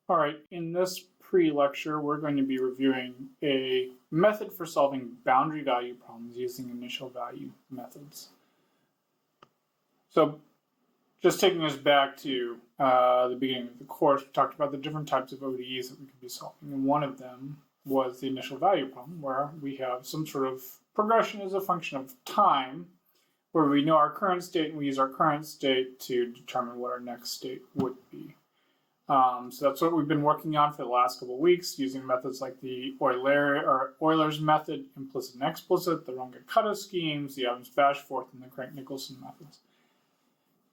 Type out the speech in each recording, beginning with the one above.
All right, in this pre-lecture, we're going to be reviewing a method for solving boundary value problems using initial value methods. So just taking us back to the beginning of the course, we talked about the different types of ODEs that we could be solving. And one of them was the initial value problem, where we have some sort of progression as a function of time, where we know our current state and we use our current state to determine what our next state would be. So that's what we've been working on for the last couple of weeks, using methods like the Euler's method, implicit and explicit, the Runge-Kutta schemes, the Adams-Bashforth, and the Crank-Nicolson methods.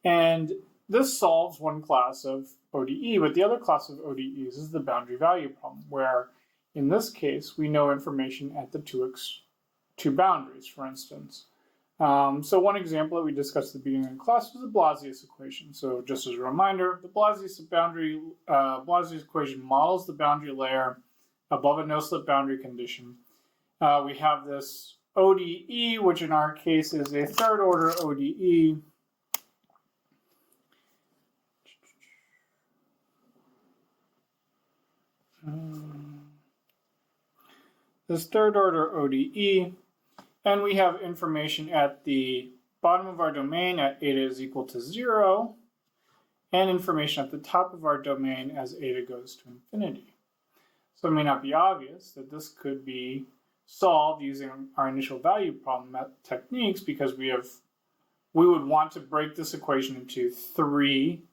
And this solves one class of ODE, but the other class of ODEs is the boundary value problem, where in this case, we know information at the two boundaries, for instance. So one example that we discussed at the beginning of the class was the Blasius equation. So just as a reminder, the Blasius equation models the boundary layer above a no-slip boundary condition. We have this ODE, which in our case is a third-order ODE. This third-order ODE. And we have information at the bottom of our domain at eta is equal to 0, and information at the top of our domain as eta goes to infinity. So it may not be obvious that this could be solved using our initial value problem techniques, because we would want to break this equation into 3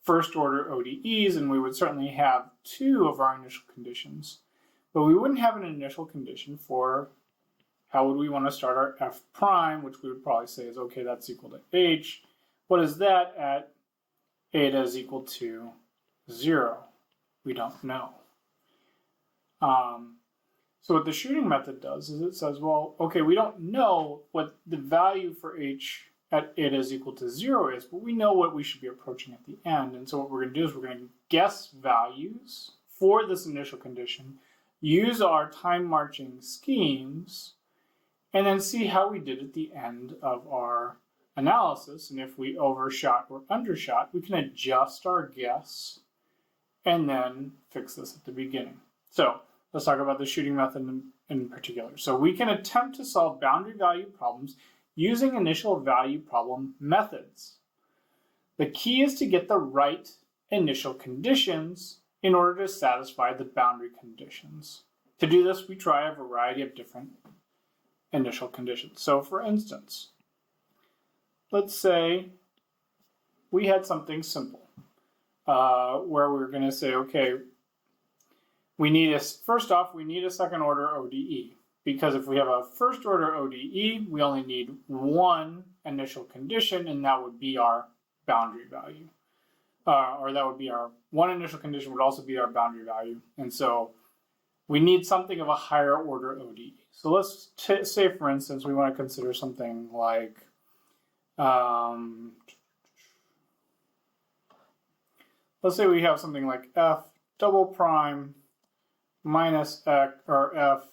first-order ODEs, and we would certainly have 2 of our initial conditions. But we wouldn't have an initial condition for how would we want to start our f prime, which we would probably say is, okay, that's equal to h. What is that at eta is equal to 0? We don't know. So what the shooting method does is it says, well, okay, we don't know what the value for h at eta is equal to 0 is, but we know what we should be approaching at the end. And so what we're going to do is we're going to guess values for this initial condition, use our time marching schemes, and then see how we did at the end of our analysis. And if we overshot or undershot, we can adjust our guess and then fix this at the beginning. So let's talk about the shooting method in particular. So we can attempt to solve boundary value problems using initial value problem methods. The key is to get the right initial conditions in order to satisfy the boundary conditions. To do this, we try a variety of different initial conditions. So for instance, let's say we had something simple where we're going to say, okay, first off, we need a second order ODE, because if we have a first order ODE, we only need one initial condition, and that would be our boundary value. Or that would be our one initial condition would also be our boundary value. And so we need something of a higher order ODE. So let's say, for instance, we want to consider something like, let's say we have something like f double prime minus x, or f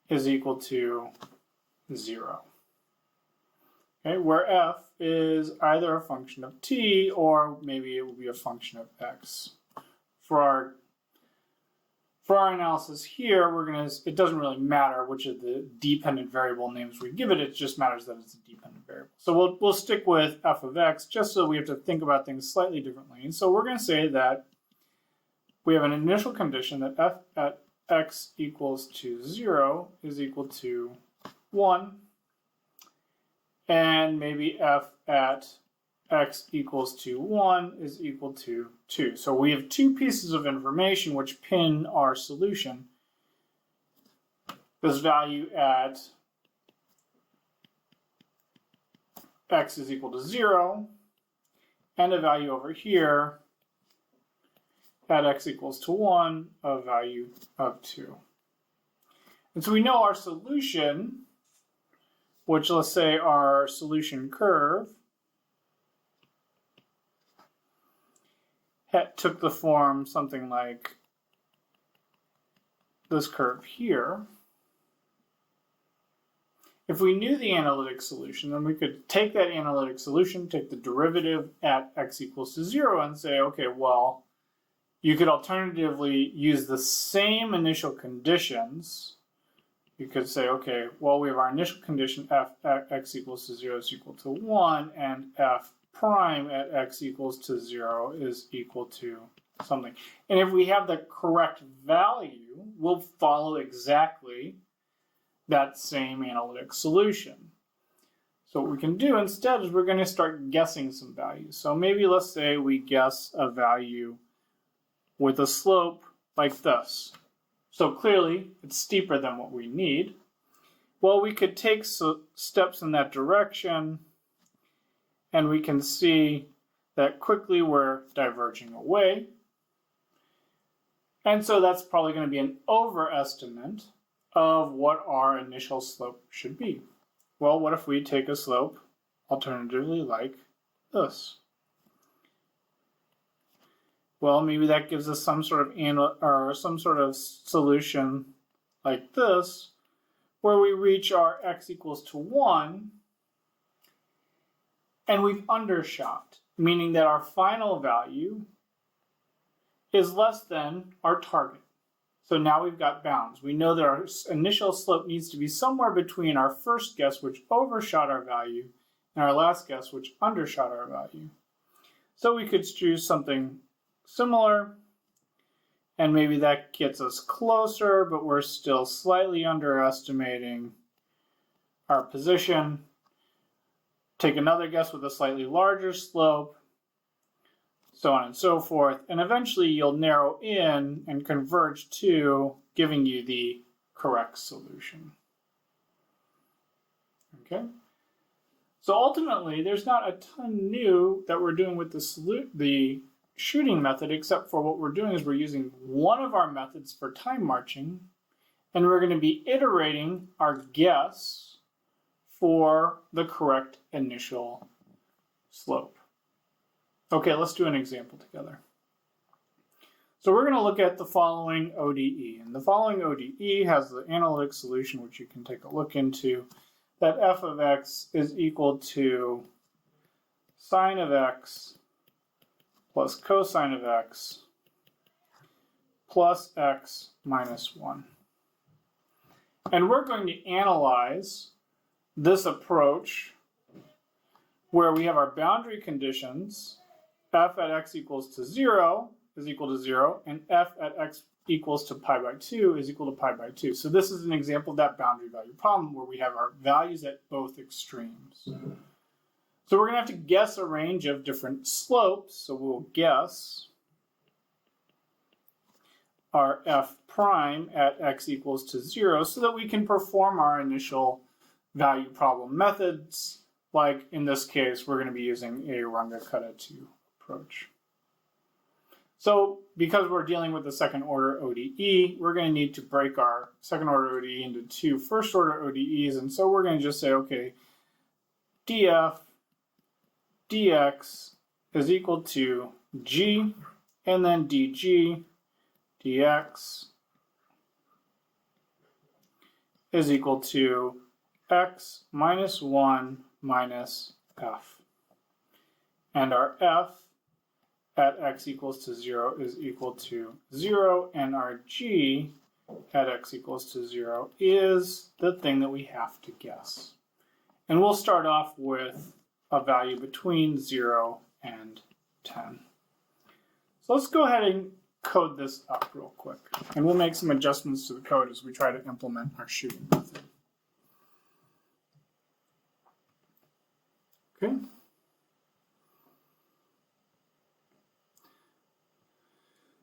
is equal to 0. Okay, where f is either a function of t, or maybe it will be a function of x. For our analysis here, it doesn't really matter which of the dependent variable names we give it, it just matters that it's a dependent variable. So we'll stick with f of x, just so we have to think about things slightly differently. And so we're going to say that we have an initial condition that f at x equals to 0 is equal to 1, and maybe f at x equals to 1 is equal to 2. So we have 2 pieces of information which pin our solution. This value at x is equal to 0, and a value over here at x equals to 1, a value of 2. And so we know our solution, which let's say our solution curve took the form something like this curve here. If we knew the analytic solution, then we could take that analytic solution, take the derivative at x equals to 0 and say, okay, well, you could alternatively use the same initial conditions. You could say, okay, well, we have our initial condition f at x equals to 0 is equal to 1, and f prime at x equals to 0 is equal to something. And if we have the correct value, we'll follow exactly that same analytic solution. So what we can do instead is we're going to start guessing some values. So maybe let's say we guess a value with a slope like this. So clearly it's steeper than what we need. Well, we could take steps in that direction, and we can see that quickly we're diverging away. And so that's probably going to be an overestimate of what our initial slope should be. Well, what if we take a slope alternatively like this? Well, maybe that gives us some sort of solution like this, where we reach our x equals to 1, and we've undershot, meaning that our final value is less than our target. So now we've got bounds. We know that our initial slope needs to be somewhere between our first guess, which overshot our value, and our last guess, which undershot our value. So we could choose something similar, and maybe that gets us closer, but we're still slightly underestimating our position. Take another guess with a slightly larger slope, so on and so forth, and eventually you'll narrow in and converge to giving you the correct solution. Okay? So ultimately, there's not a ton new that we're doing with the shooting method, except for what we're doing is we're using one of our methods for time marching, and we're going to be iterating our guess for the correct initial slope. Okay, let's do an example together. So we're going to look at the following ODE, and the following ODE has the analytic solution, which you can take a look into, that f of x is equal to sine of x plus cosine of x plus x minus 1. And we're going to analyze this approach where we have our boundary conditions, f at x equals to 0 is equal to 0, and f at x equals to pi by 2 is equal to pi by 2. So this is an example of that boundary value problem where we have our values at both extremes. So we're going to have to guess a range of different slopes. So we'll guess our f prime at x equals to 0 so that we can perform our initial value problem methods. Like in this case, we're going to be using a Runge-Kutta-2 approach. So because we're dealing with the second order ODE, we're going to need to break our second order ODE into two first order ODEs. And so we're going to just say, okay, df dx is equal to g, and then dg dx is equal to x minus 1 minus f. And our f at x equals to 0 is equal to 0, and our g at x equals to 0 is the thing that we have to guess. And we'll start off with a value between 0 and 10. So let's go ahead and code this up real quick, and we'll make some adjustments to the code as we try to implement our shooting method. Okay.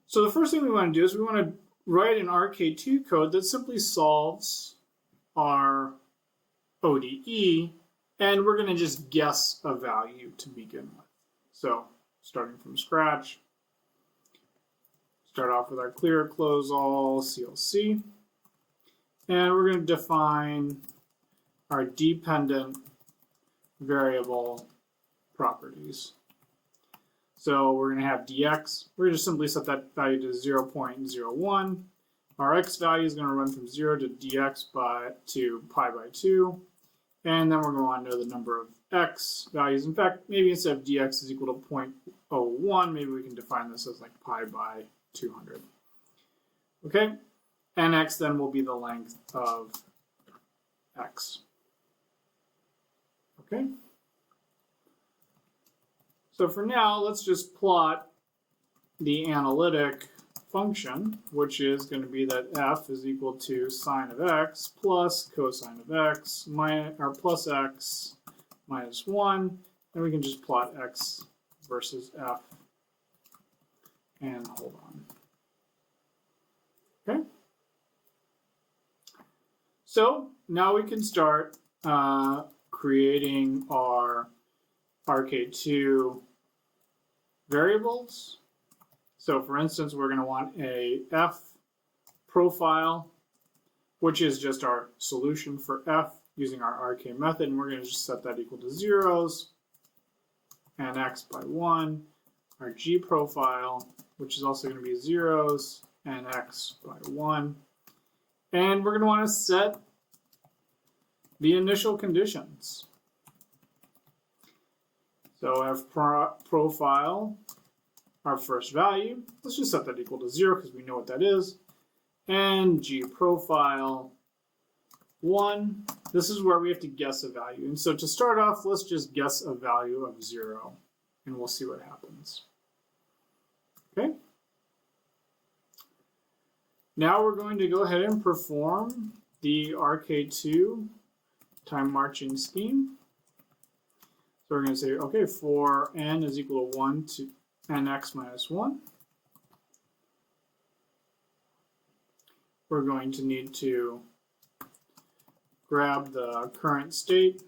So the first thing we want to do is we want to write an RK2 code that simply solves our ODE, and we're going to just guess a value to begin with. So starting from scratch, start off with our clear, close all, CLC, and we're going to define our dependent variable properties. So we're going to have dx. We're going to simply set that value to 0.01. Our x value is going to run from 0 to dx to pi by 2. And then we're going to know the number of x values. In fact, maybe instead of dx is equal to 0.01, maybe we can define this as like pi by 200. Okay, and x then will be the length of x. Okay, so for now, let's just plot the analytic function, which is going to be that f is equal to sine of x plus cosine of x minus, or plus x minus 1, and we can just plot x versus f and hold on. Okay, so now we can start creating our RK2 variables. So for instance, we're going to want a f profile, which is just our solution for f using our RK method, and we're going to just set that equal to zeros and x by 1. Our G profile, which is also going to be zeros and x by 1. And we're going to want to set the initial conditions. So f profile, our first value, let's just set that equal to 0 because we know what that is. And G profile 1, this is where we have to guess a value. And so to start off, let's just guess a value of 0, and we'll see what happens. Okay. Now we're going to go ahead and perform the RK2 time marching scheme. So we're going to say, okay, for n is equal to 1 to nx minus 1, we're going to need to grab the current state,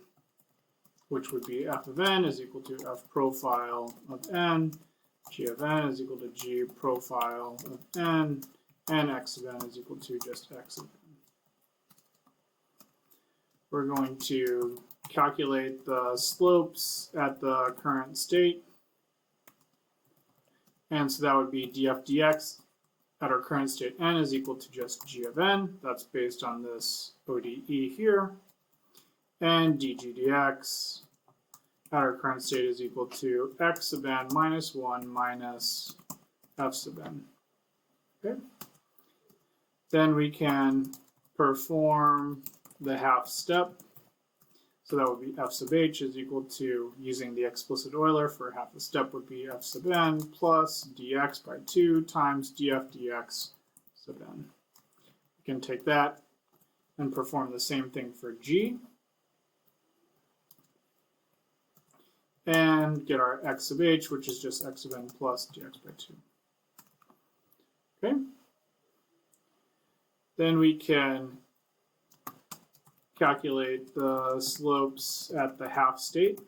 which would be f of n is equal to f profile of n, g of n is equal to g profile of n, and x of n is equal to just x of n. We're going to calculate the slopes at the current state. And so that would be df dx at our current state n is equal to just g of n. That's based on this ODE here. And dg dx at our current state is equal to x sub n minus 1 minus f sub n. Okay. Then we can perform the half step. So that would be f sub h is equal to, using the explicit Euler for half the step, would be f sub n plus dx by 2 times df dx sub n. We can take that and perform the same thing for g. And get our x sub h, which is just x sub n plus dx by 2. Okay. Then we can calculate the slopes at the half state,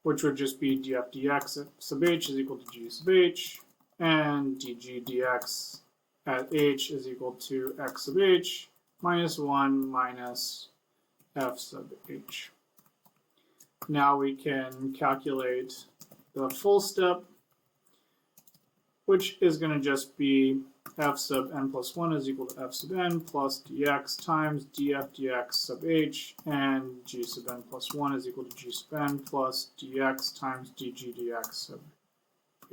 which would just be df dx sub h is equal to g sub h, and dg dx at h is equal to x sub h minus 1 minus f sub h. Now we can calculate the full step, which is going to just be f sub n plus 1 is equal to f sub n plus dx times df dx sub h, and g sub n plus 1 is equal to g sub n plus dx times dg dx sub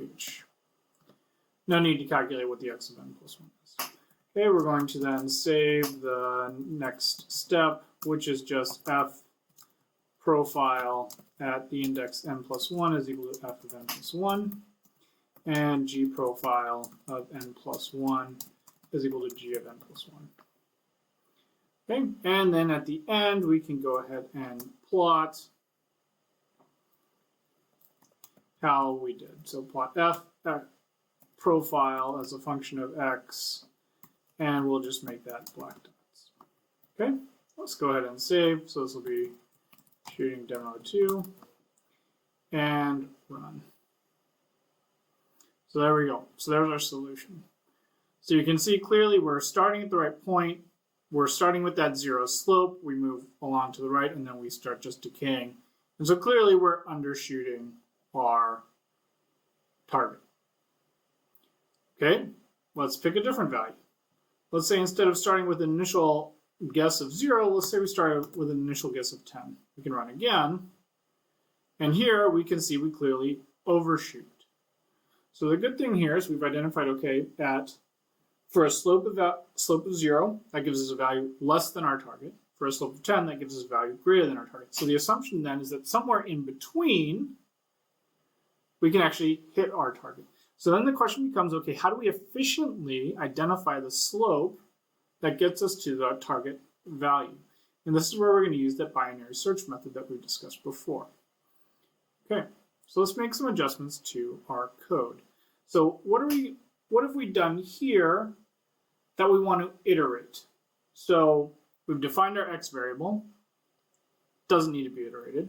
h. No need to calculate what the x sub n plus 1 is. Okay, we're going to then save the next step, which is just f profile at the index n plus 1 is equal to f of n plus 1. And g profile of n plus 1 is equal to g of n plus 1. Okay, and then at the end, we can go ahead and plot how we did. So plot f profile as a function of x, and we'll just make that black dots. Okay, let's go ahead and save. So this will be shooting demo 2, and run. So there we go. So there's our solution. So you can see clearly we're starting at the right point. We're starting with that 0 slope. We move along to the right, and then we start just decaying. And so clearly we're undershooting our target. Okay, let's pick a different value. Let's say instead of starting with an initial guess of 0, let's say we started with an initial guess of 10. We can run again, and here we can see we clearly overshoot. So the good thing here is we've identified, okay, for a slope of 0, that gives us a value less than our target. For a slope of 10, that gives us a value greater than our target. So the assumption then is that somewhere in between, we can actually hit our target. So then the question becomes, okay, how do we efficiently identify the slope that gets us to the target value? And this is where we're going to use that binary search method that we discussed before. Okay, so let's make some adjustments to our code. So what have we done here that we want to iterate? So we've defined our x variable, doesn't need to be iterated.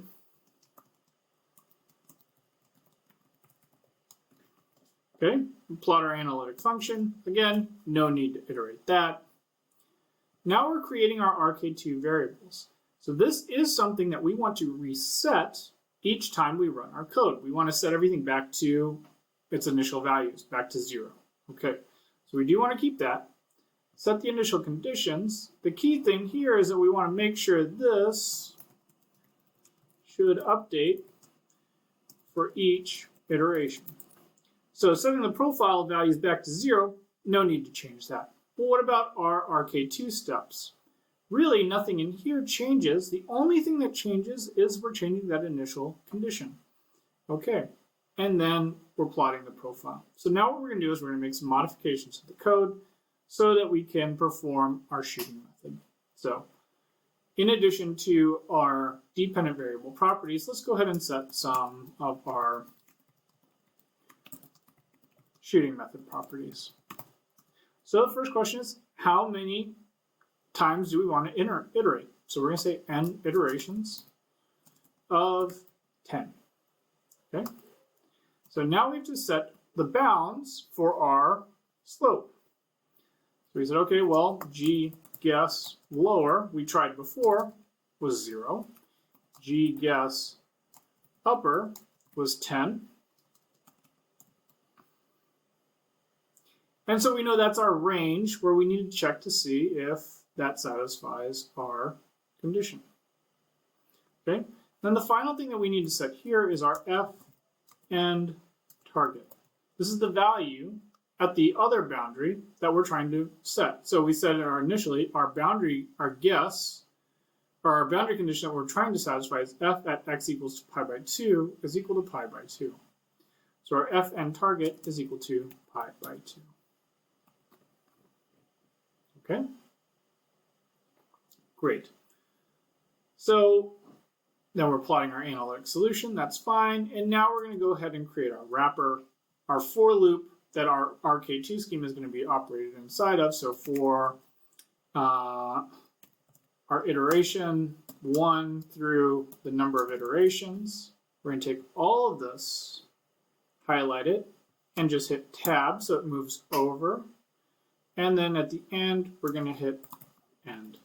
Okay, we plot our analytic function. Again, no need to iterate that. Now we're creating our RK2 variables. So this is something that we want to reset each time we run our code. We want to set everything back to its initial values, back to 0. Okay, so we do want to keep that. Set the initial conditions. The key thing here is that we want to make sure this should update for each iteration. So setting the profile values back to 0, no need to change that. Well, what about our RK2 steps? Really, nothing in here changes. The only thing that changes is we're changing that initial condition. Okay, and then we're plotting the profile. So now what we're going to do is we're going to make some modifications to the code so that we can perform our shooting method. So in addition to our dependent variable properties, let's go ahead and set some of our shooting method properties. So the first question is, how many times do we want to iterate? So we're going to say n iterations of 10. Okay. So now we have to set the bounds for our slope. So we said, okay, well, g guess lower, we tried before, was 0. G guess upper was 10. And so we know that's our range where we need to check to see if that satisfies our condition. Okay. Then the final thing that we need to set here is our f and target. This is the value at the other boundary that we're trying to set. So we said initially our boundary condition that we're trying to satisfy is f at x equals to pi by 2 is equal to pi by 2. So our f and target is equal to pi by 2. Okay, great. So then we're plotting our analytic solution, that's fine. And now we're going to go ahead and create our wrapper, our for loop that our RK2 scheme is going to be operated inside of. So for our iteration 1 through the number of iterations, we're going to take all of this, highlight it, and just hit tab so it moves over. And then at the end, we're going to hit end.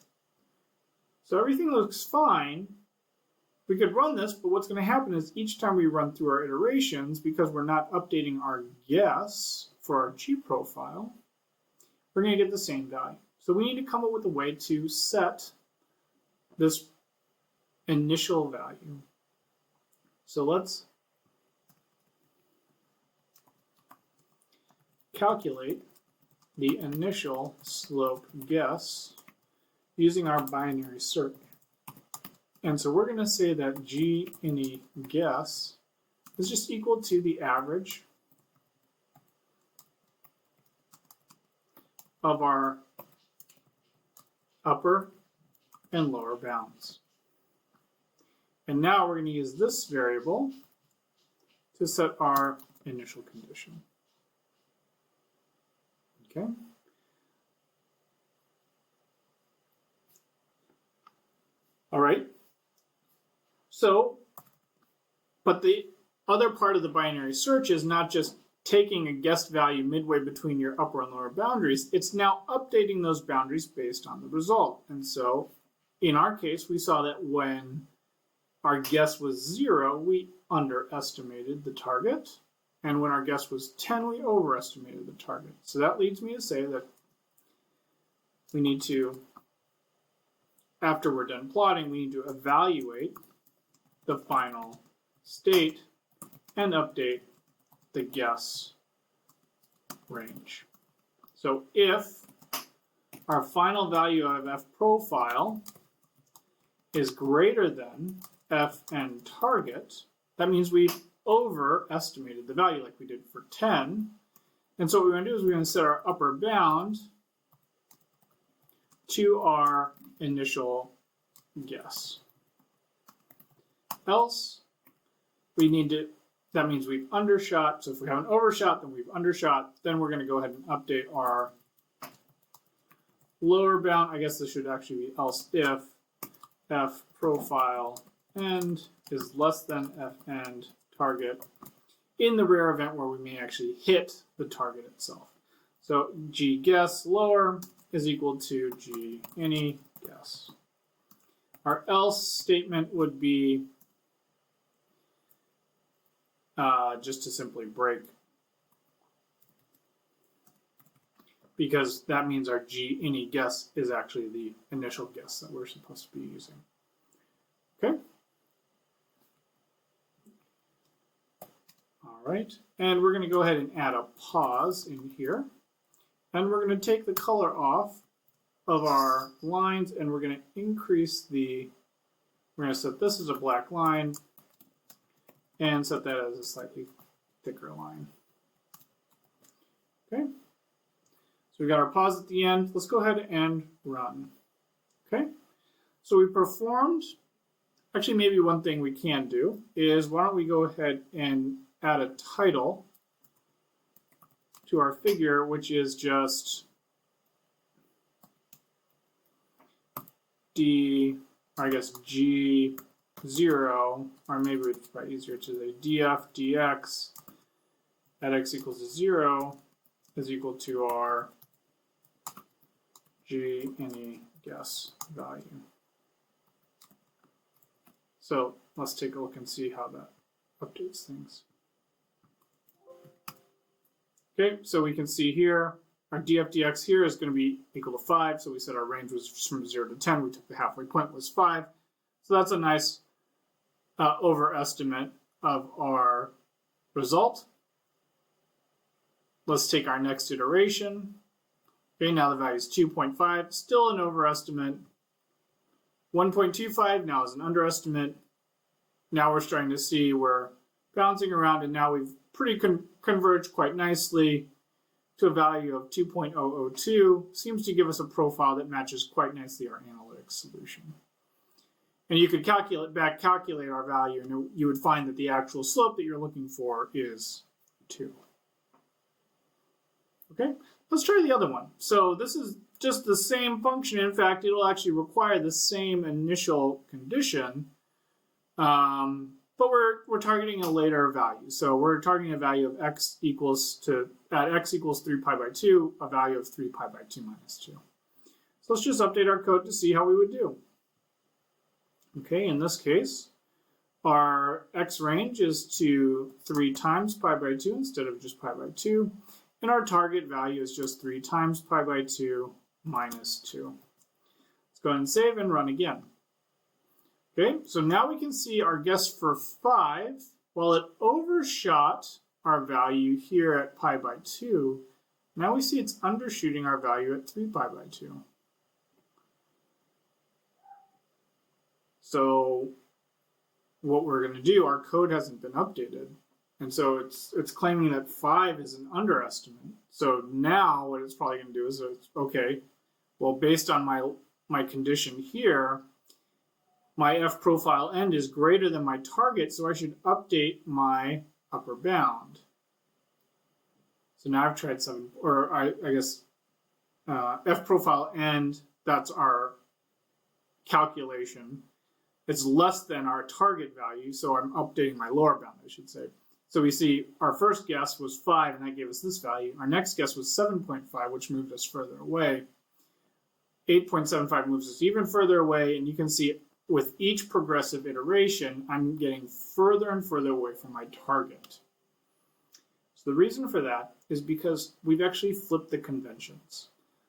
So everything looks fine. We could run this, but what's going to happen is each time we run through our iterations, because we're not updating our guess for our G profile, we're going to get the same value. So we need to come up with a way to set this initial value. So let's calculate the initial slope guess using our binary search. And so we're going to say that g any guess is just equal to the average of our upper and lower bounds. And now we're going to use this variable to set our initial condition. Okay. All right. So, but the other part of the binary search is not just taking a guessed value midway between your upper and lower boundaries, it's now updating those boundaries based on the result. And so in our case, we saw that when our guess was 0, we underestimated the target. And when our guess was 10, we overestimated the target. So that leads me to say that we need to after we're done plotting, we need to evaluate the final state and update the guess range. So if our final value of f profile is greater than fn target, that means we've overestimated the value like we did for 10. And so what we're going to do is we're going to set our upper bound to our initial guess. Else, we need to, that means we've undershot. So if we have an overshot, then we've undershot. Then we're going to go ahead and update our lower bound. I guess this should actually be else if f profile end is less than f end target in the rare event where we may actually hit the target itself. So g guess lower is equal to g any guess. Our else statement would be just to simply break, because that means our g any guess is actually the initial guess that we're supposed to be using. Okay. All right, and we're going to go ahead and add a pause in here, and we're going to take the color off of our lines, and we're going to increase the, we're going to set this as a black line and set that as a slightly thicker line. Okay, so we got our pause at the end. Let's go ahead and run. Okay, so we performed, actually maybe one thing we can do is why don't we go ahead and add a title to our figure, which is just G0, or maybe it's probably easier to say df dx at x equals to 0 is equal to our g any guess value. So let's take a look and see how that updates things. Okay, so we can see here our df dx here is going to be equal to 5. So we said our range was from 0 to 10. We took the halfway point was 5. So that's a nice overestimate of our result. Let's take our next iteration. Okay, now the value is 2.5, still an overestimate. 1.25 now is an underestimate. Now we're starting to see we're bouncing around, and now we've pretty converged quite nicely to a value of 2.002. Seems to give us a profile that matches quite nicely our analytics solution. And you could calculate our value, and you would find that the actual slope that you're looking for is 2. Okay, let's try the other one. So this is just the same function. In fact, it'll actually require the same initial condition, but we're targeting a later value. So we're targeting a value of x equals 3 pi by 2, a value of 3 pi by 2 minus 2. So let's just update our code to see how we would do. Okay, in this case, our x range is to 3 times pi by 2 instead of just pi by 2. And our target value is just 3 times pi by 2 minus 2. Let's go ahead and save and run again. Okay, so now we can see our guess for 5, while it overshot our value here at pi by 2, now we see it's undershooting our value at 3 pi by 2. So what we're going to do, our code hasn't been updated. And so it's claiming that 5 is an underestimate. So now what it's probably going to do is, okay, well, based on my condition here, my f profile end is greater than my target, so I should update my upper bound. So now I've tried 7, or I guess f profile end, that's our calculation. It's less than our target value, so I'm updating my lower bound, I should say. So we see our first guess was 5, and that gave us this value. Our next guess was 7.5, which moved us further away. 8.75 moves us even further away, and you can see with each progressive iteration, I'm getting further and further away from my target. So the reason for that is because we've actually flipped the conventions.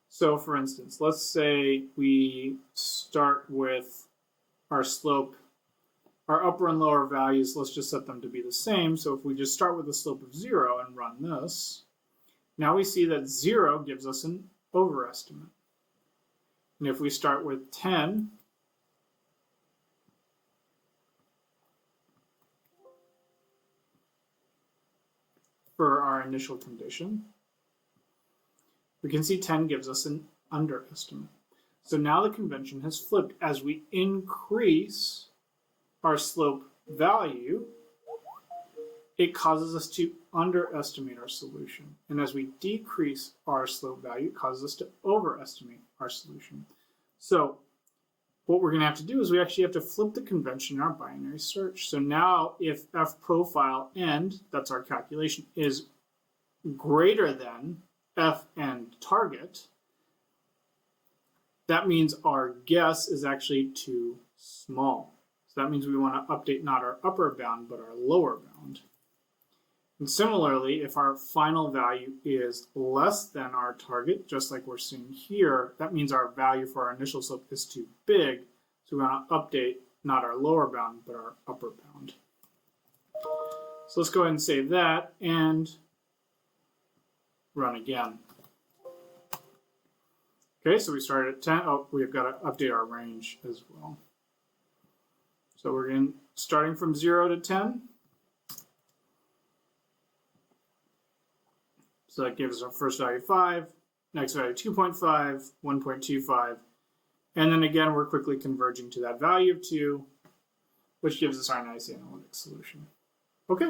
So for instance, let's say we start with our slope, our upper and lower values, let's just set them to be the same. So if we just start with a slope of 0 and run this, now we see that 0 gives us an overestimate. And if we start with 10, for our initial condition, we can see 10 gives us an underestimate. So now the convention has flipped. As we increase our slope value, it causes us to underestimate our solution. And as we decrease our slope value, it causes us to overestimate our solution. So what we're going to have to do is we actually have to flip the convention in our binary search. So now if f profile end, that's our calculation, is greater than f end target, that means our guess is actually too small. So that means we want to update not our upper bound, but our lower bound. And similarly, if our final value is less than our target, just like we're seeing here, that means our value for our initial slope is too big. So we want to update not our lower bound, but our upper bound. So let's go ahead and save that and run again. Okay, so we started at 10. Oh, we've got to update our range as well. So we're starting from 0 to 10. So that gives us our first value 5, next value 2.5, 1.25, and then again we're quickly converging to that value of 2, which gives us our nice analytic solution. Okay.